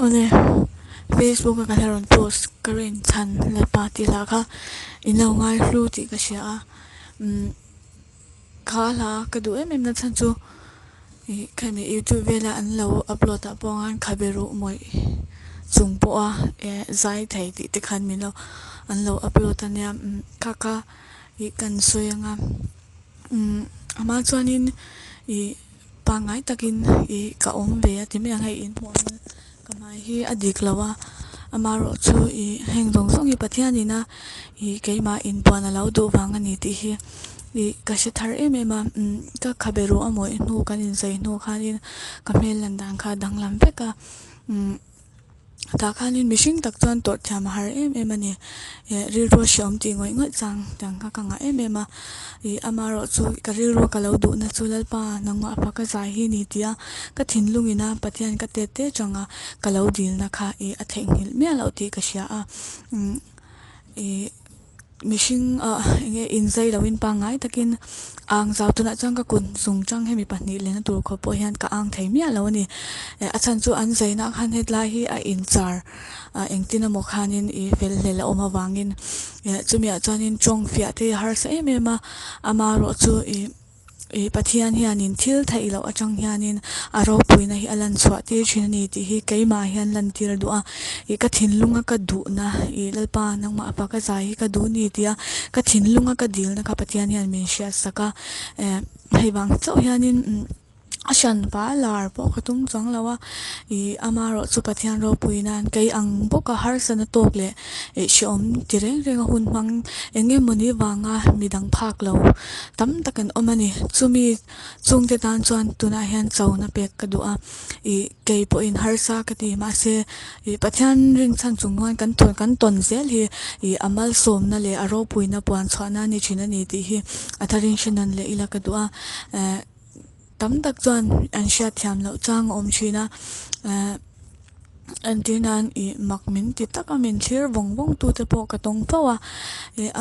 ole Facebook ka tharon post karin chan le party la kha ino ngai hlu ti ka sia kha la ka du em na chan chu khami YouTube vela an lo upload ta pongan khabe ru moi chung po a zai thai ti te khan mi lo an lo upload ta nya kha I kan soyanga ama chuanin I pangai takin ka om ve ti me ngai in mo kamai hi adik lawa amaro chu heng dong song Pathian ina keima in pona lo du wanga ni ti hi ka she thar ma ka khaberu amoi nu kan in sei nu khanin ka mel landang kha danglam veka ta khanin mishing tak chuan tor tham har ani ri ro shom ti ngoi ngoi chang tang ka nga ma amaro chu ka ri ro ka lo du na chu lalpa nangwa pa ka zai hi ni tia ka thinlungina Pathian ka te te changa ka lo dil na kha a thengil me lo ti ka sha a mishing nge inzai lawin pa ngai takin ang zau tuna chang ka kun sung chang hemi pahni le na tur kho po hian ka ang thei mi alo ni a chan chu an zaina khan hetla hi a inchar engtina mo khanin fel lela oma wangin chumi a chanin chong fia te har sa ma ama ro chu Pathian hianin thil thai lo atang hianin aro puina hi alan chwa te thin ni ti hi keima hian lan tir du a ka thinlunga ka du na lalpa nangma apa ka zai ka du ni tia ka thinlunga ka dil na ka Pathian hian min sha saka heiwang chau hianin ashan pa lar po khatum chang lawa amaro chu Pathian ro puinan kei ang boka har sana tok le shom tireng reng hun mang enge moni wanga midang phak lo tam takan omani chumi chungte tan chuan tuna hian chawna pek ka du a kei po in har sa ka ti ma se Pathian ring chan chungwan kan ton zel hi amal som na le aro puina puan chhana ni thina ni ti hi atharin shinan le ila ka du a tam tak chuan an sha thiam lo chang om china antinan makmin ti taka min thir wong tu te po ka tong pawa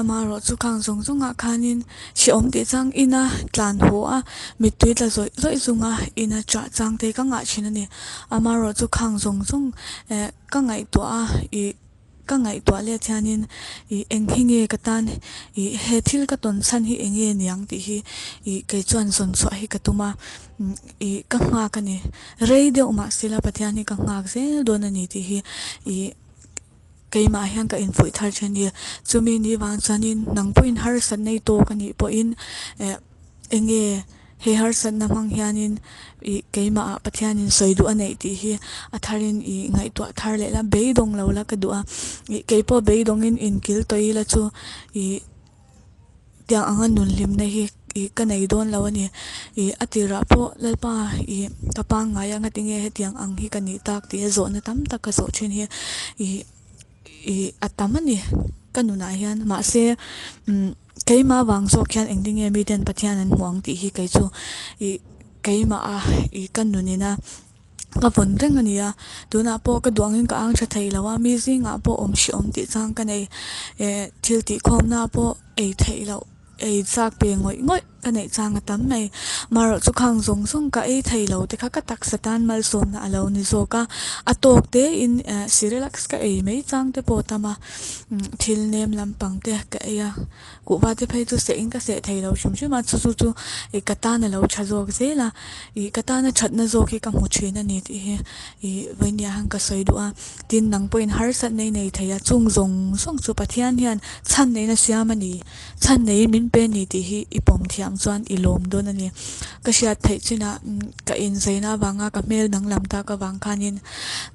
amaro chu khang zong zonga khanin si om ti chang ina tlan ho a mitui la zoi zunga ina cha chang te ka nga china ni amaro chu khang zong ka ngai to a ka ngai to le chanin enghinge katan he thil ka ton chan hi enge niang ti hi ke chuan zon chwa hi katuma ka nga ka ni radio ma sila Pathian ni ka nga zel don ani ti hi keima hian ka infui thar chani chumi ni wan chanin nangpoin har san nei to ka ni po in enge he har san na mang hianin keima Pathianin soidu anei ti hi atharin ngai to thar le la beidong lo la ka du a keipo beidong in kil toila chu tiang angan nun lim na hi ka nei don lawani atira po lalpa kapa nga ya ngatinge he tiang ang hi ka ni tak ti zo na tam tak ka zo thin hi atamani kanuna hian ma se keima wang zo khan engdinge mi den Pathian an muang ti hi kai chu keima kanunina ka von reng ania tuna po ka duangin ka ang tha thei lawa mi zinga po om shi om ti chang ka nei thil ti khom na po ei thei lo ei chak pe ngoi ka nei chang tam mai maro chu khang zong ka ei thei lo te kha ka tak satan mal som na alo ni zo ka atok te in sirelax ka ei mei chang te po tama thil nem lampang te ka ya ku ba te phei chu se in ka se thei lo chum ma chu kata na lo tha zok zela kata na that na zo ki ka mu thina ni ti vainia hang ka soi du a tin nang point har sat nei theya chung zong song chu Pathian hian chan nei na siam ani chan nei min pe ni ti hi ipom thiam chuan ilom don ani ka sha thei china ka in zaina wanga ka mel nang lam ta ka wang khanin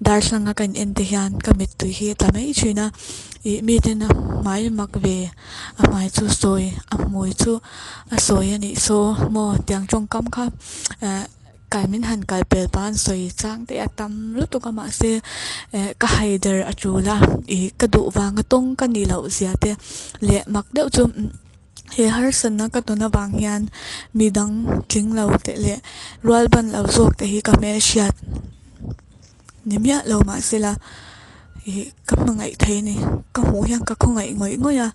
dar sanga kan en te hian ka mit tu hi tamai china mi te na mai mak ve a mai chu soi a moi chu a soi ani so mo tiang chong kam kha kai min han kai pel pan soi chang te atam lu to ka ma se ka haider achula ka du wang tong ka ni lo zia te le mak deuh chu he har san na ka to na wang hian midang tling lo te le rual ban lo zok te hi ka me shiat nimya lo ma sela ka mangai thei ni ka mu hian ka khongai ngoi ngoya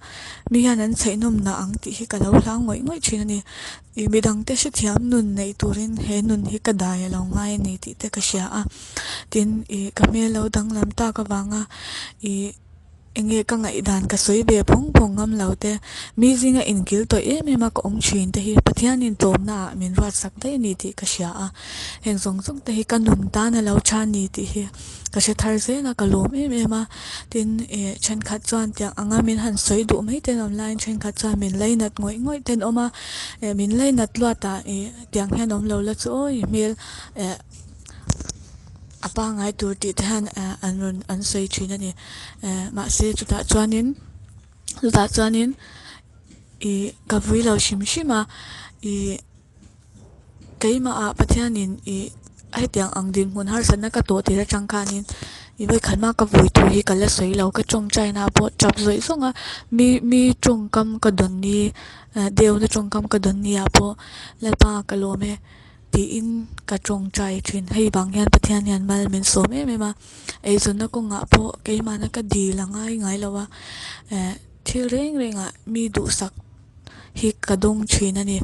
mi han an cheinom na ang ti hi ka lo hlang ngoi ngoi thina ni midang te shi thiam nun nei turin he nun hi ka dai lo ngai ni ti te ka sha a tin ka me lo dang lam ta ka wanga enge ka ngai dan ka soi be phong phong ngam laute mi zinga inkil to ma ka ong chin te hi pathian in tom na min rat sak dai ni ti ka sha a heng song song te hi ka nun ta na lo chan ni ti hi ka she thar se na ka lom ma tin chen khat chuan tiang anga min han soi du mai ten online chen khat chuan min lai nat ngoi ngoi ten oma min lai nat lwa ta tiang hian om lo la chu oi mil apa ngai tur ti than an sei thina ni ma se chuta chuanin ka vui lo shim shima keima a pathianin ai tiang ang din mun har san na ka to ti ra changkhanin vai khanma ka vui tu hi kala soi lo ka chong chai na bo chap zoi songa mi chong kam ka don ni deu na chong kam ka don ni apo lalpa ka lo me ti in ka chong chai thin hei bang hian pathian hian mal men so me ma ei zon na ko nga po keima na ka di la ngai lawa thil reng a mi du sak hi ka dong thina ni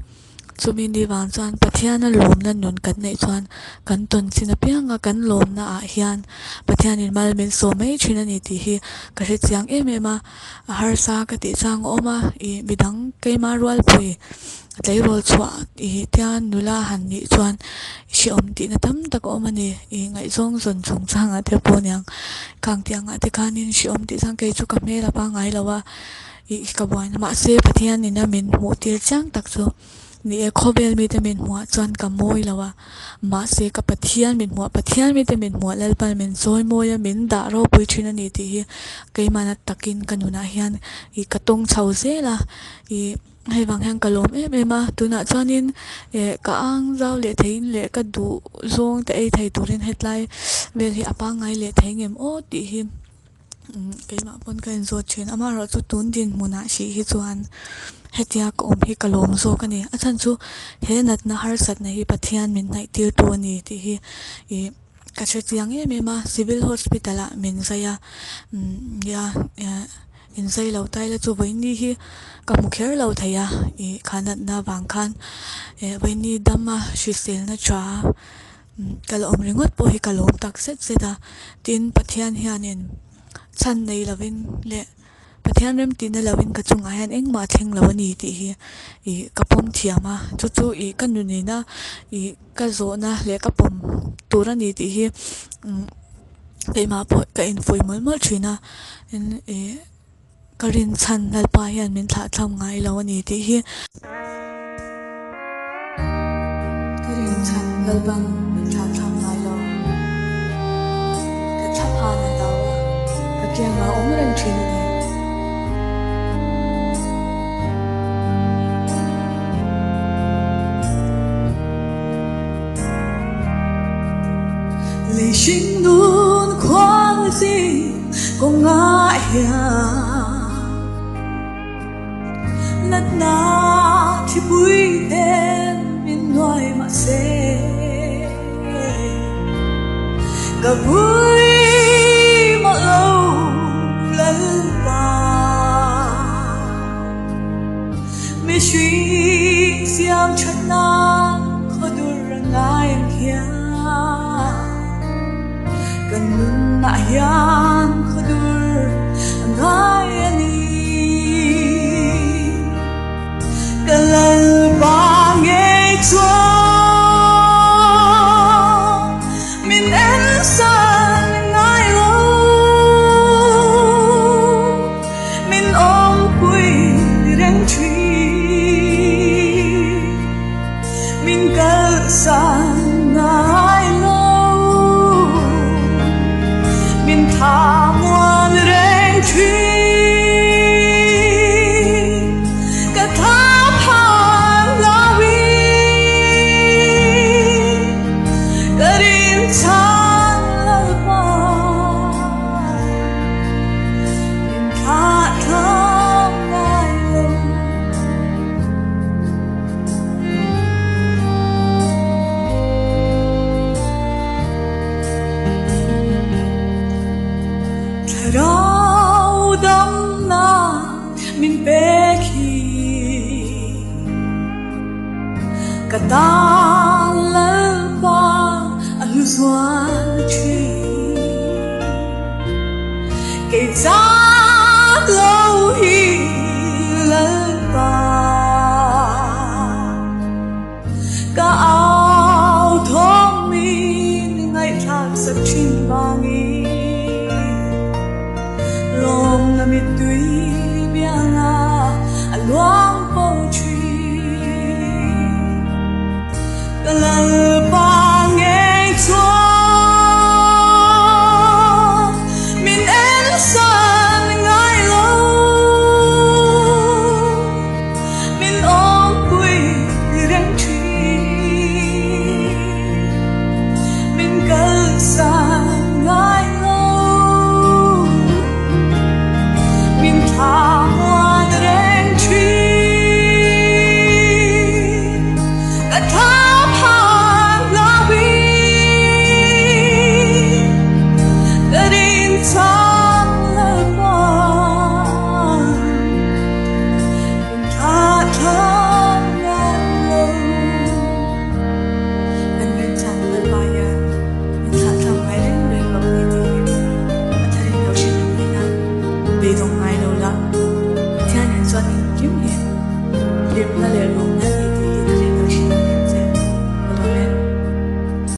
chumi ni wang chuan pathian a lom na nun kan nei chuan kan ton sina pianga kan lom na a hian pathian in mal men so mai thina ni ti hi ka re chiang ma har sa ka ti chang oma midang keima rual pui tlai rol chua tian nula han ni chuan si om ti na tam tak oma ni ngai zong zon chung changa te ponyang kang tiang a te khanin si om ti sang ke chu ka me la pa ngai lawa ka boin ma se pathian ni na min mu tir chang tak chu ni khobel mi te min muwa chuan ka moi lawa ma se ka pathian mi te min muwa lalpal min zoi moya min da ro pui thina ni ti hi keima na takin kanuna hian ka tong chau zela hei wang hang kalom ma tuna chuanin ka ang zau le thein le ka du zong te ei thei turin hetlai vel hi apa ngai le theingem o ti hi keima pon kan zo thin ama ro chu tun din muna si hi chuan hetia ko hi kalom zo kani achan chu he nat na har sat na hi pathian min nai tir tu ni ti hi ka che chiang ma civil hospital a min zaya in zai lo tai la chu voini hi ka mukher lo thaya khanat na wang khan voini dama shisel na cha kalom ringot po hi kalom tak set seta tin pathian hianin chan nei lovin le pathian rem tin na lovin ka chunga hian engma thleng lo ni ti hi kapom thiama chu kanuni na ka zo na le kapom turani ti hi keima po ka infoi mol thina in ka RINCHHAN lalpa hian min thla thlam ngai lo ani ti hi ka RINCHHAN lalpang min thla thlam ngai lo ka thapha na dawa ka kyanga omren thina ni lệ sinh nun khoang gì có ngại lát na thì bụi em bên ngoài mà sẽ cả bụi mà lâu lân ba mê suy xiang chân na khó đưa ra ngài em hiang kan nun na hiang khó đưa ngài ani kalal ba nghe cho min en san ngai lo min om quy reng chi min kal san ngai lo min tha muan reng chi min beki katala aluzwa chi ke